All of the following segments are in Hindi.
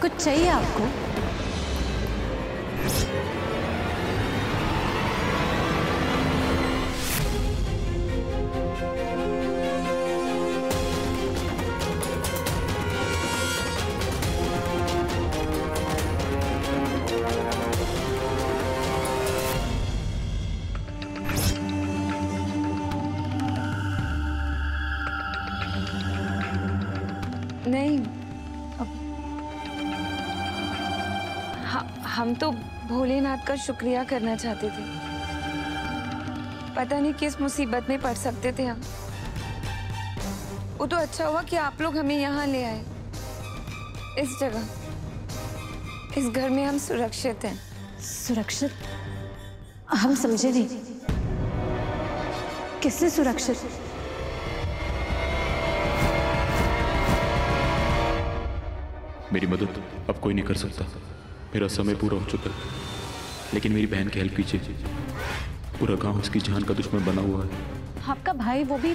कुछ चाहिए आपको? नहीं, हम तो भोलेनाथ का शुक्रिया करना चाहते थे। पता नहीं किस मुसीबत में पड़ सकते थे हम। वो तो अच्छा हुआ कि आप लोग हमें यहाँ ले आए। इस जगह, इस घर में हम सुरक्षित हैं। सुरक्षित? हम समझे नहीं, किससे सुरक्षित? मेरी मदद अब कोई नहीं कर सकता। मेरा समय पूरा हो चुका है, लेकिन मेरी बहन की हेल्प कीजिए। पूरा गांव उसकी जान का दुश्मन बना हुआ है। आपका भाई वो भी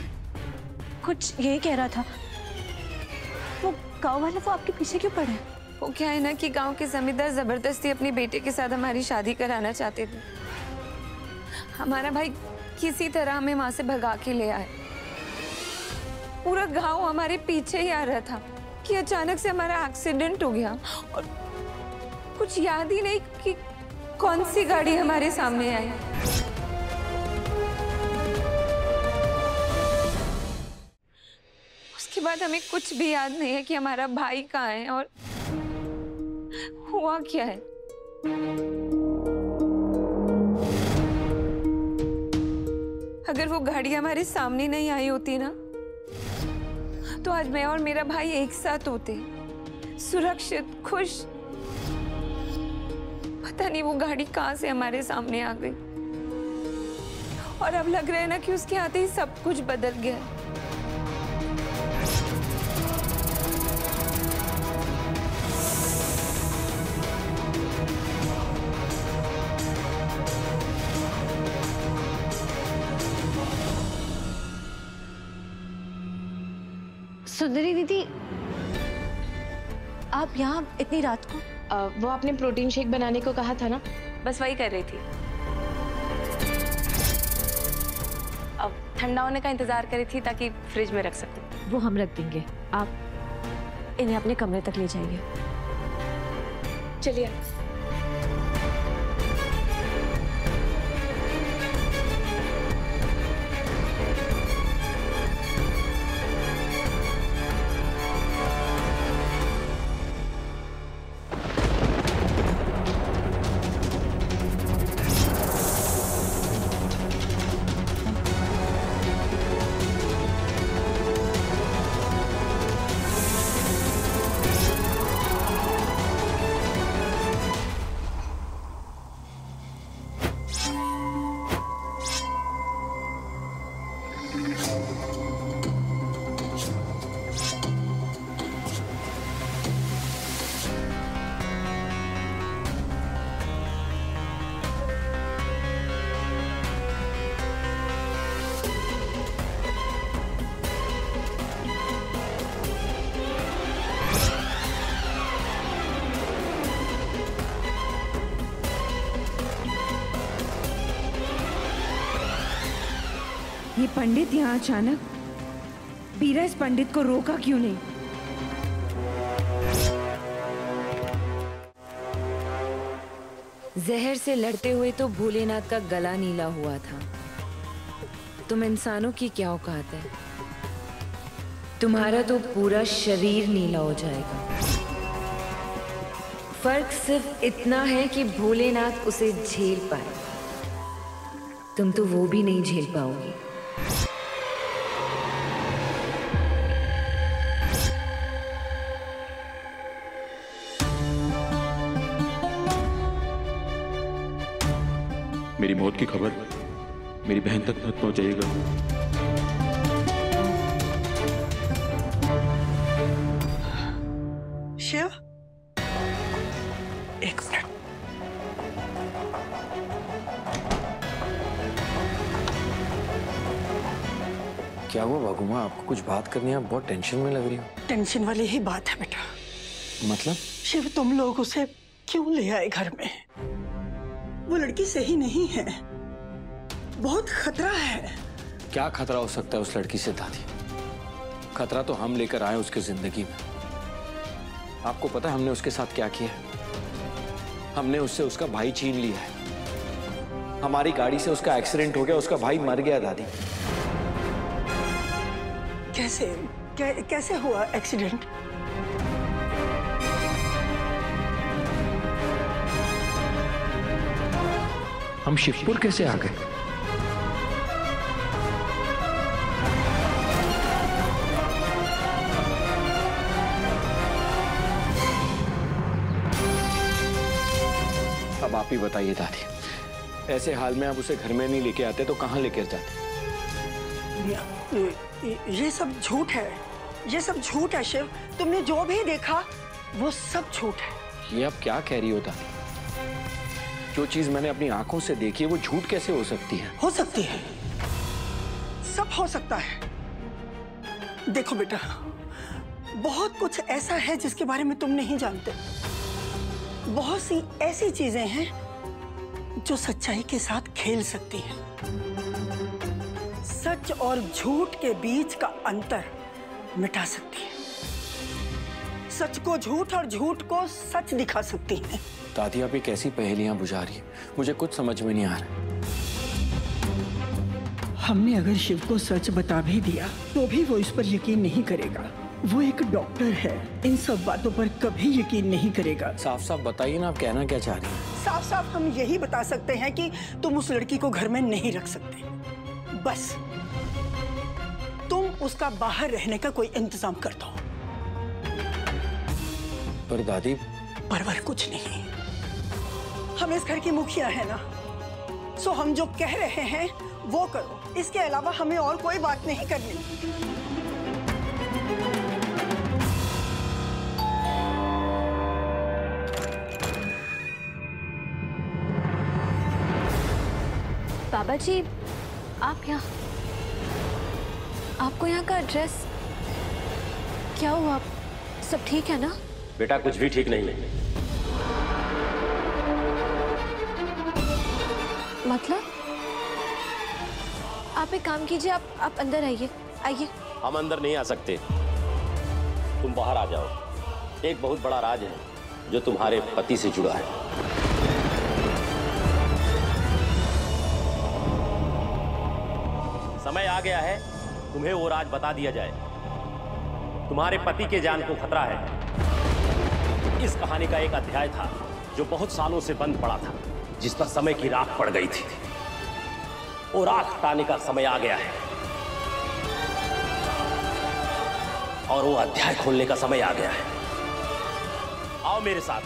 कुछ यही कह रहा था। वो गांव वाले वो आपके पीछे क्यों पड़े? वो क्या है ना कि गांव के जमींदार जबरदस्ती अपने बेटे के साथ हमारी शादी कराना चाहते थे। हमारा भाई किसी तरह हमें वहां से भगा के ले आए। पूरा गांव हमारे पीछे ही आ रहा था कि अचानक से हमारा एक्सीडेंट हो गया और कुछ याद ही नहीं कि कौन सी गाड़ी हमारे सामने आई। उसके बाद हमें कुछ भी याद नहीं है कि हमारा भाई कहाँ है और हुआ क्या है। अगर वो गाड़ी हमारे सामने नहीं आई होती ना, तो आज मैं और मेरा भाई एक साथ होते, सुरक्षित, खुश। पता नहीं वो गाड़ी कहां से हमारे सामने आ गई और अब लग रहा है ना कि उसके आते ही सब कुछ बदल गया। सुंदरी दीदी, आप यहाँ इतनी रात को? वो आपने प्रोटीन शेक बनाने को कहा था ना, बस वही कर रही थी। अब ठंडा होने का इंतजार कर रही थी ताकि फ्रिज में रख सकूं। वो हम रख देंगे, आप इन्हें अपने कमरे तक ले जाइए। चलिए। ये पंडित यहाँ अचानक, बीरा इस पंडित को रोका क्यों नहीं? जहर से लड़ते हुए तो भोलेनाथ का गला नीला हुआ था। तुम इंसानों की क्या औकात है? तुम्हारा तो पूरा शरीर नीला हो जाएगा। फर्क सिर्फ इतना है कि भोलेनाथ उसे झेल पाए, तुम तो वो भी नहीं झेल पाओगी। मेरी मौत की खबर मेरी बहन तक मत पहुंचाइएगा। शिव, एक मिनट। क्या हुआ भागुमा, आपको कुछ बात करनी है? आप बहुत टेंशन में लग रही हो। टेंशन वाली ही बात है बेटा। मतलब? शिव, तुम लोग उसे क्यों ले आए घर में? वो लड़की सही नहीं है, बहुत खतरा है। क्या खतरा हो सकता है उस लड़की से दादी? खतरा तो हम लेकर आए उसकी जिंदगी में। आपको पता है हमने उसके साथ क्या किया है? हमने उससे उसका भाई छीन लिया है। हमारी गाड़ी से उसका एक्सीडेंट हो गया, उसका भाई मर गया दादी। कैसे हुआ एक्सीडेंट? हम शिवपुर कैसे आ गए? अब आप ही बताइए दादी, ऐसे हाल में आप उसे घर में नहीं लेके आते तो कहाँ लेकर जाते? ये सब झूठ है, ये सब झूठ है शिव। तुमने जो भी देखा वो सब झूठ है। ये आप क्या कह रही हो दादी? जो चीज मैंने अपनी आंखों से देखी है वो झूठ कैसे हो सकती है? हो सकती है, सब हो सकता है। देखो बेटा, बहुत कुछ ऐसा है जिसके बारे में तुम नहीं जानते। बहुत सी ऐसी चीजें हैं जो सच्चाई के साथ खेल सकती हैं। सच और झूठ के बीच का अंतर मिटा सकती है। सच को झूठ और झूठ को सच दिखा सकती है। दादी आप ये कैसी पहेलियां बुझा रही है? मुझे कुछ समझ में नहीं आ रहा। हमने अगर शिव को सच बता भी दिया तो भी वो इस पर यकीन नहीं करेगा। वो एक डॉक्टर है, इन सब बातों पर कभी यकीन नहीं करेगा। साफ साफ बताइए ना, आप कहना क्या चाह रही हैं? साफ साफ हम यही बता सकते हैं कि तुम उस लड़की को घर में नहीं रख सकते। बस तुम उसका बाहर रहने का कोई इंतजाम कर दो। पर दादी, परवर कुछ नहीं, हम इस घर की मुखिया है ना, सो हम जो कह रहे हैं वो करो। इसके अलावा हमें और कोई बात नहीं करनी। बाबा जी, आप यहाँ, आपको यहाँ का एड्रेस? क्या हुआ, सब ठीक है ना? बेटा कुछ भी ठीक नहीं है। मतलब? आप एक काम कीजिए, आप अंदर आइए, आइए। हम अंदर नहीं आ सकते, तुम बाहर आ जाओ। एक बहुत बड़ा राज है जो तुम्हारे पति से जुड़ा है। समय आ गया है, तुम्हें वो राज बता दिया जाए। तुम्हारे पति के जान को खतरा है। इस कहानी का एक अध्याय था जो बहुत सालों से बंद पड़ा था, जिस पर समय की राख पड़ गई थी। वो राख हटाने का समय आ गया है और वो अध्याय खोलने का समय आ गया है। आओ मेरे साथ।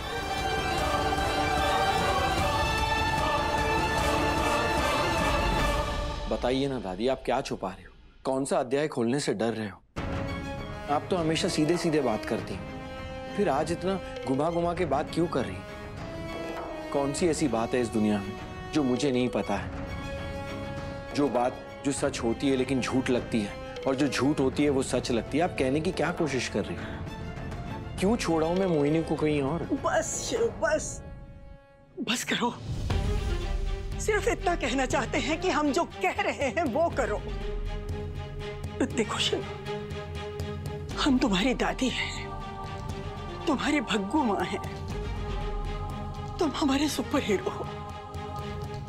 बताइए ना दादी, आप क्या छुपा रहे हो? कौन सा अध्याय खोलने से डर रहे हो? आप तो हमेशा सीधे सीधे बात करती हैं, फिर आज इतना घुमा घुमा के बात क्यों कर रही? कौन सी ऐसी बात है इस दुनिया में जो मुझे नहीं पता है? जो बात जो सच होती है लेकिन झूठ लगती है, और जो झूठ होती है वो सच लगती है। आप कहने की क्या कोशिश कर रही हैं? क्यों छोड़ा हूं मैं मोहिनी को कहीं और? बस बस बस करो। सिर्फ इतना कहना चाहते हैं कि हम जो कह रहे हैं वो करो। देखो शिव, हम तुम्हारी दादी हैं, तुम्हारी भग्गू माँ हैं, तुम हमारे सुपर हीरो हो।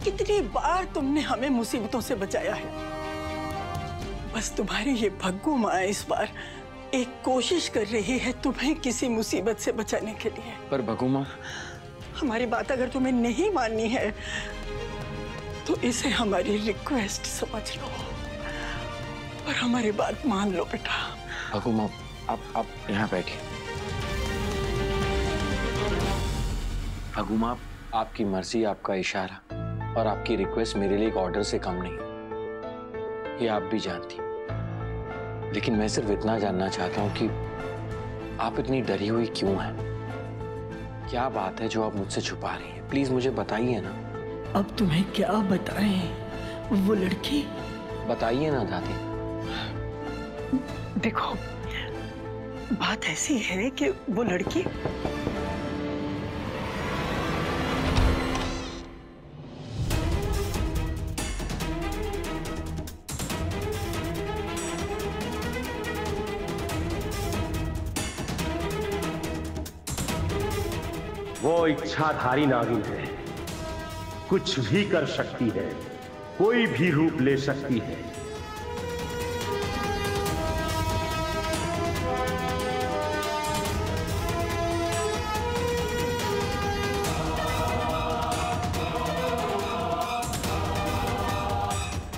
कितनी बार तुमने हमें मुसीबतों से बचाया है। बस तुम्हारी ये भग्गू माँ इस बार एक कोशिश कर रही है तुम्हें किसी मुसीबत से बचाने के लिए। पर भग्गू माँ, हमारी बात अगर तुम्हें नहीं माननी है तो इसे हमारी रिक्वेस्ट समझ लो और हमारी बात मान लो बेटा। भग्गू माँ, आप यहाँ बैठिए। भग्गू माँ, आपकी मर्जी, आपका इशारा और आपकी रिक्वेस्ट मेरे लिए एक ऑर्डर से कम नहीं, ये आप भी जानती। लेकिन मैं सिर्फ इतना जानना चाहता हूँ कि आप इतनी डरी हुई क्यों हैं? क्या बात है जो आप मुझसे छुपा रही हैं? प्लीज मुझे बताइए ना। अब तुम्हें क्या बताएं? वो लड़की? बताइए ना दादी। देखो, बात ऐसी है कि वो लड़की वो इच्छाधारी नागिन है, कुछ भी कर सकती है, कोई भी रूप ले सकती है।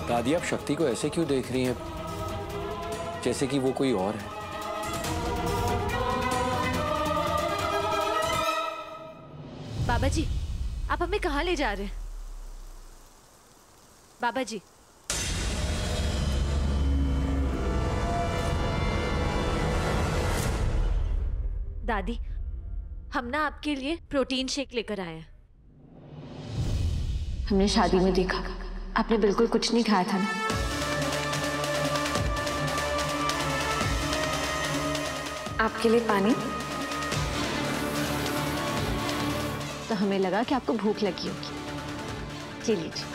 दादी, आप शक्ति को ऐसे क्यों देख रही हैं जैसे कि वो कोई और है? बाबा जी, आप हमें कहाँ ले जा रहे हैं? बाबा जी, दादी, हम ना आपके लिए प्रोटीन शेक लेकर आए हैं। हमने शादी में देखा आपने बिल्कुल कुछ नहीं खाया था ना। आपके लिए पानी। तो हमें लगा कि आपको भूख लगी होगी। जी लीजिए।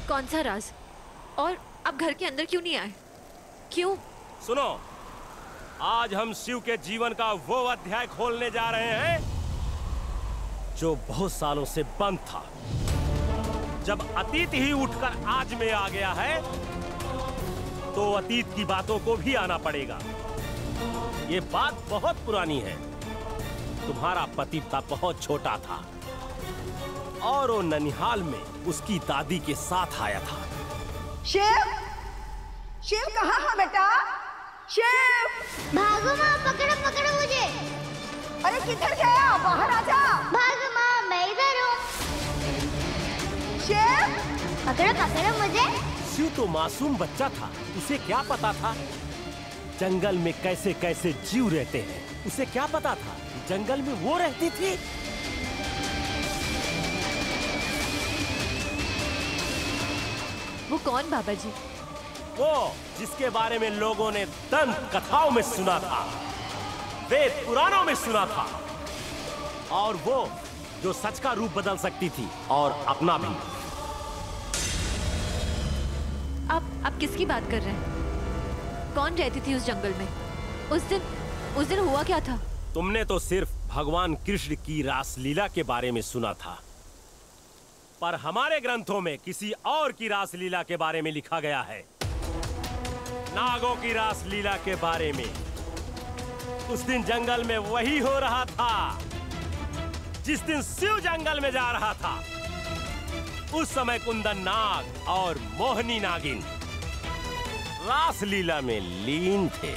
कौन सा राज? और आप घर के अंदर क्यों नहीं आए? क्यों? सुनो, आज हम शिव के जीवन का वो अध्याय खोलने जा रहे हैं जो बहुत सालों से बंद था। जब अतीत ही उठकर आज में आ गया है, तो अतीत की बातों को भी आना पड़ेगा। ये बात बहुत पुरानी है। तुम्हारा पति था बहुत छोटा था और वो ननिहाल में उसकी दादी के साथ आया था। शिव, शिव कहाँ है बेटा? शिव, भागो माँ, पकड़ो पकड़ो मुझे। अरे किधर गया? बाहर आ जा। भागो माँ, मैं इधर हूँ। शिव, पकड़ो पकड़ो मुझे। शिव तो मासूम बच्चा था, उसे क्या पता था जंगल में कैसे कैसे जीव रहते हैं। उसे क्या पता था जंगल में वो रहती थी। वो कौन बाबा जी? वो जिसके बारे में लोगों ने दंत कथाओं में सुना था, वेद पुराणों में सुना था, और वो जो सच का रूप बदल सकती थी और अपना भी। आप किसकी बात कर रहे हैं? कौन रहती थी उस जंगल में? उस दिन हुआ क्या था? तुमने तो सिर्फ भगवान कृष्ण की रासलीला के बारे में सुना था, पर हमारे ग्रंथों में किसी और की रासलीला के बारे में लिखा गया है। नागों की रासलीला के बारे में। उस दिन जंगल में वही हो रहा था जिस दिन शिव जंगल में जा रहा था। उस समय कुंदन नाग और मोहनी नागिन रासलीला में लीन थे।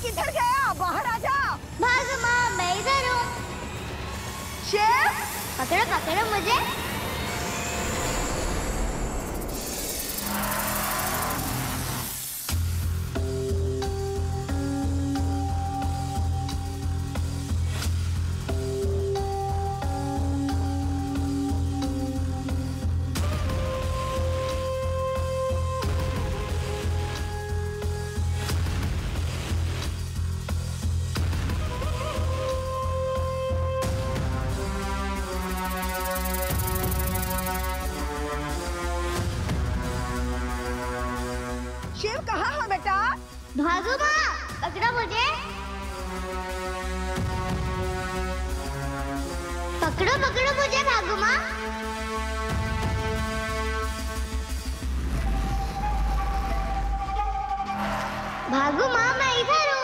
किधर गया? बाहर आ जा। भागो माँ, मैं इधर हूँ। शिव, पकड़ो पकड़ो मुझे। कहाँ हो बेटा? भागो माँ, पकड़ो मुझे। पकड़ो पकड़ो मुझे भागो माँ। भागो माँ, मैं इधर हूँ।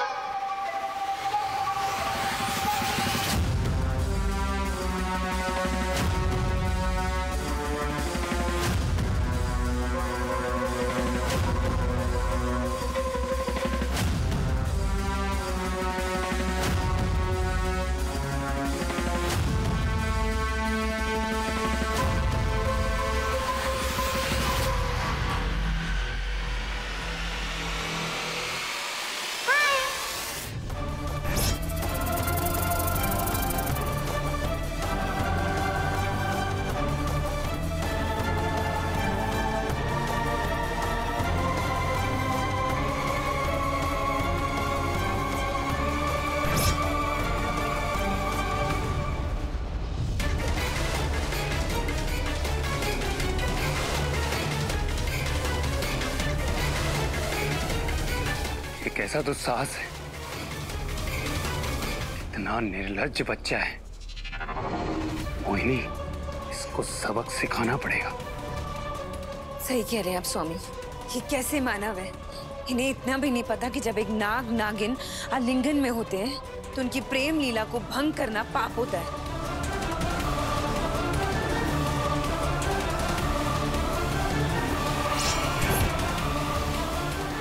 कैसा दुस्साहस है, इतना निर्लज्ज बच्चा है। मोहिनी, इसको सबक सिखाना पड़ेगा। सही कह रहे हैं आप स्वामी, ये कैसे मानव है। इन्हें इतना भी नहीं पता कि जब एक नाग नागिन आलिंगन में होते हैं तो उनकी प्रेम लीला को भंग करना पाप होता है।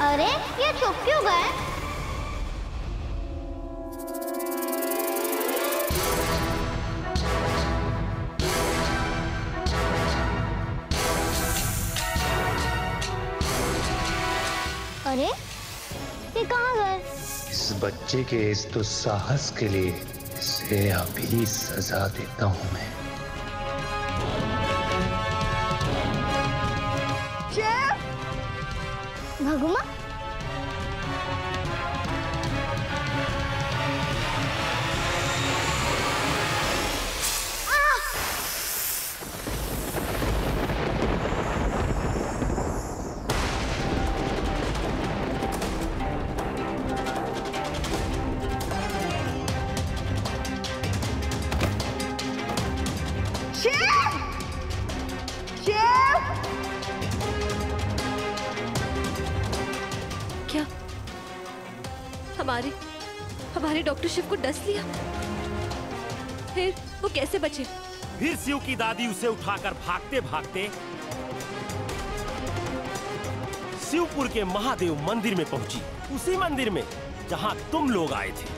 अरे ये चुप क्यों गए? अरे ये कहाँ गए? इस बच्चे के इस दुस्साहस के लिए इसे अभी सजा देता हूँ मैं। भगुमा, क्या हमारे डॉक्टर शिव को डस लिया? फिर वो कैसे बचे? फिर शिव की दादी उसे उठाकर भागते भागते शिवपुर के महादेव मंदिर में पहुंची, उसी मंदिर में जहां तुम लोग आए थे।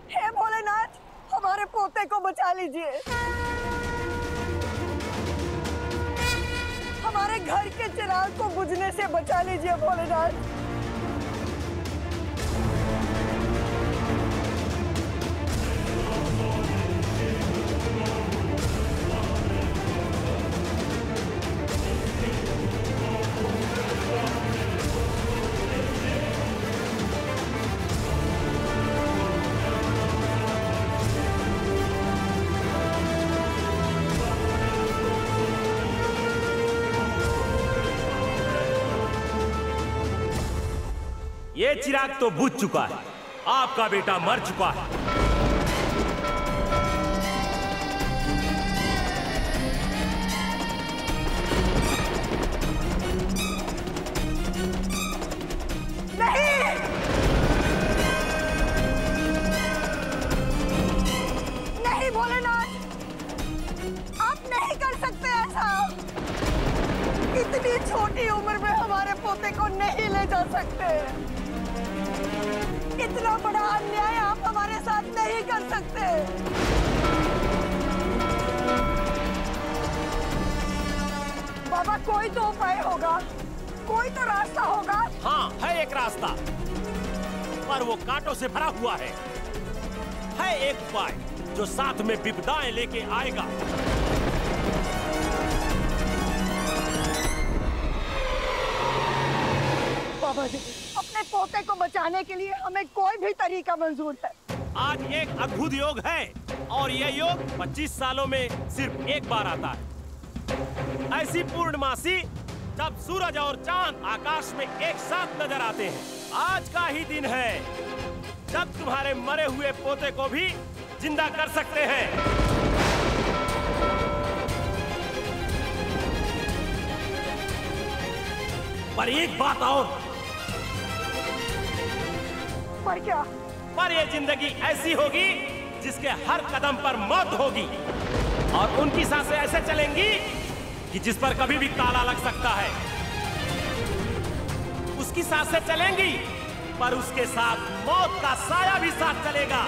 हे भोलेनाथ, हमारे पोते को बचा लीजिए। हमारे घर के चिराग को बुझने से बचा लीजिए भोलेनाथ। ये चिराग तो बुझ चुका है, आपका बेटा मर चुका है। नहीं, नहीं भोलेनाथ, आप नहीं कर सकते ऐसा। इतनी छोटी उम्र में हमारे पोते को नहीं ले जा सकते। इतना बड़ा अन्याय आप हमारे साथ नहीं कर सकते। बाबा, कोई तो उपाय होगा, कोई तो रास्ता होगा। हाँ, है एक रास्ता, पर वो कांटों से भरा हुआ है। एक उपाय जो साथ में विपदाएं लेके आएगा। बाबा जी, अपने पोते को बचाने पाने के लिए हमें कोई भी तरीका मंजूर है। आज एक अद्भुत योग है और ये योग 25 सालों में सिर्फ एक बार आता है। ऐसी पूर्णमासी जब सूरज और चांद आकाश में एक साथ नजर आते हैं। आज का ही दिन है जब तुम्हारे मरे हुए पोते को भी जिंदा कर सकते हैं। पर एक बात और, पर क्या? पर ये जिंदगी ऐसी होगी जिसके हर कदम पर मौत होगी और उनकी सांसें ऐसे चलेंगी कि जिस पर कभी भी ताला लग सकता है। उसकी सांसें चलेंगी पर उसके साथ मौत का साया भी साथ चलेगा।